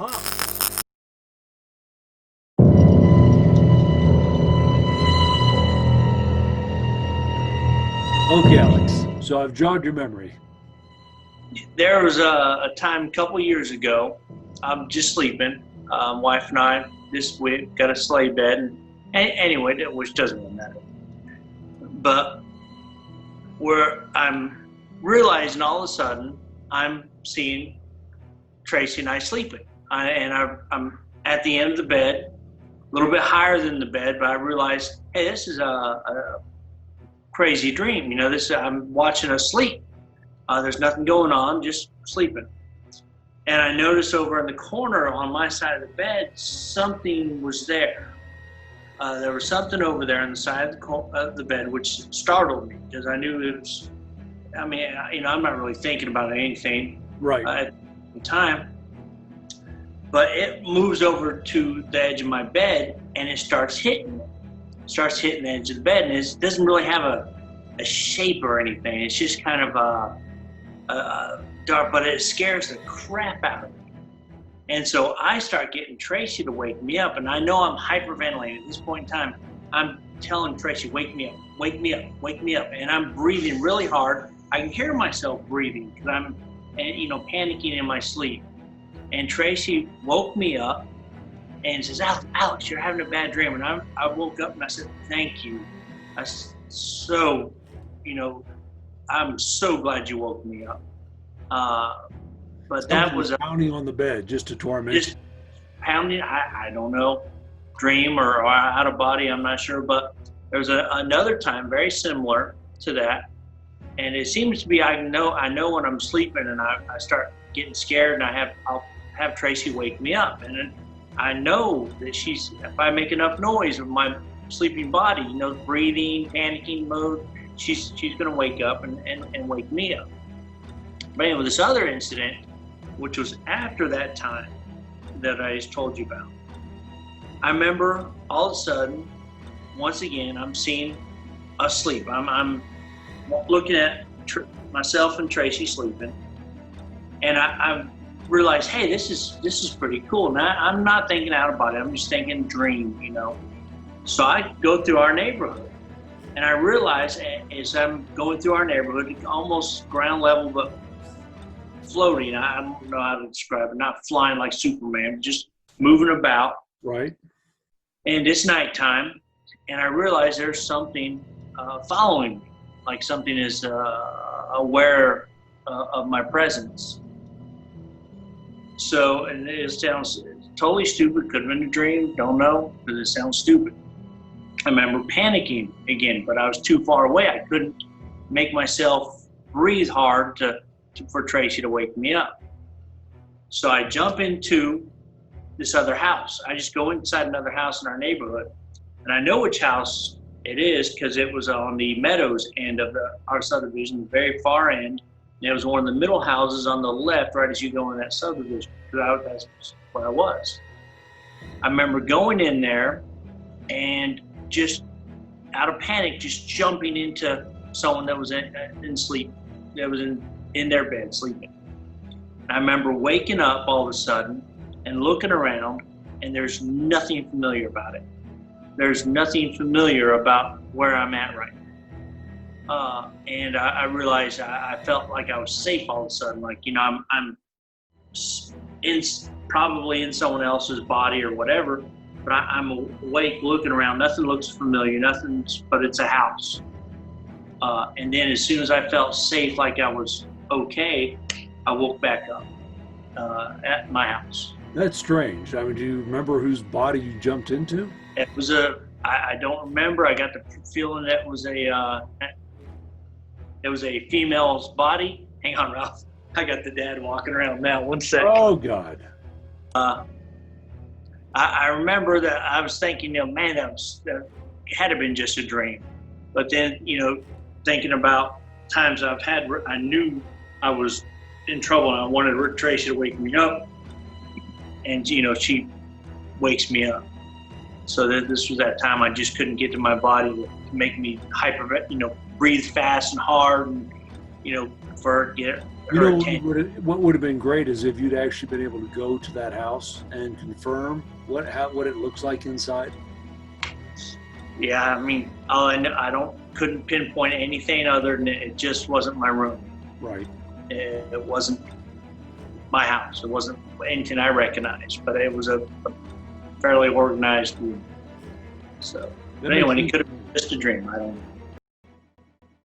Uh-huh. Okay, Alex. So I've jogged your memory. There was a time a couple years ago. I'm just sleeping. Wife and I this week got a sleigh bed, and anyway, which doesn't really matter. But where I'm realizing all of a sudden, I'm seeing Tracy and I sleeping, I'm at the end of the bed, a little bit higher than the bed, but I realized, hey, this is a crazy dream. You know, this I'm watching us sleep. There's nothing going on, just sleeping. And I noticed over in the corner on my side of the bed, something was there. There was something over there on the side of the bed, which startled me because I knew it was, I mean, I'm not really thinking about anything Right. at the time, but it moves over to the edge of my bed and it starts hitting the edge of the bed. And it doesn't really have a shape or anything. It's just kind of dark, but it scares the crap out of me. And so I start getting Tracy to wake me up, and I know I'm hyperventilating at this point in time. I'm telling Tracy, wake me up, wake me up, wake me up. And I'm breathing really hard. I can hear myself breathing because I'm, panicking in my sleep. And Tracy woke me up and says, Alex, you're having a bad dream. And I woke up and I said, thank you. I'm so glad you woke me up. But that was pounding on the bed just to torment. Just pounding. I don't know, dream or out of body. I'm not sure. But there was another time very similar to that, and it seems to be I know when I'm sleeping and I start getting scared, and I'll have Tracy wake me up, and then I know that if I make enough noise with my sleeping body, breathing, panicking mode, she's gonna wake up and wake me up. But anyway, this other incident, which was after that time that I just told you about, I remember all of a sudden, once again, I'm seeing us sleep. I'm looking at myself and Tracy sleeping, and I realized, hey, this is pretty cool. Now I'm not thinking out of body. I'm just thinking dream, So I go through our neighborhood, and I realize as I'm going through our neighborhood, almost ground level, but floating. I don't know how to describe it. Not flying like Superman, just moving about. Right. And it's nighttime, and I realize there's something following me, like something is aware of my presence. So, and it sounds totally stupid. Could have been a dream. Don't know, because it sounds stupid. I remember panicking again, but I was too far away. I couldn't make myself breathe hard for Tracy to wake me up. So I jump into this other house. I just go inside another house in our neighborhood, and I know which house it is because it was on the Meadows end of our subdivision, the very far end. And it was one of the middle houses on the left, right as you go in that subdivision. That's where I was. I remember going in there and just out of panic, just jumping into someone that was in sleep, that was in their bed sleeping. I remember waking up all of a sudden and looking around, and there's nothing familiar about it. There's nothing familiar about where I'm at right now. And I realized I felt like I was safe all of a sudden. Like, I'm probably in someone else's body or whatever, but I'm awake looking around. Nothing looks familiar, but it's a house. And then as soon as I felt safe, like I was okay, I woke back up at my house. That's strange. I mean, do you remember whose body you jumped into? It was I don't remember. I got the feeling that it was a female's body. Hang on, Ralph. I got the dad walking around now. 1 second. Oh, God. I remember that I was thinking, man, that had to have been just a dream. But then, thinking about times I've had, I knew I was in trouble and I wanted Tracy to wake me up. And, she wakes me up. So this was that time I just couldn't get to my body to make me breathe fast and hard. for get You her know, attention. what would have been great is if you'd actually been able to go to that house and confirm what it looks like inside. Yeah, I mean, I couldn't pinpoint anything other than it just wasn't my room. Right. It wasn't my house. It wasn't anything I recognized, but it was a fairly organized room. So, That but anyway, makes it could have been just a dream. I don't know.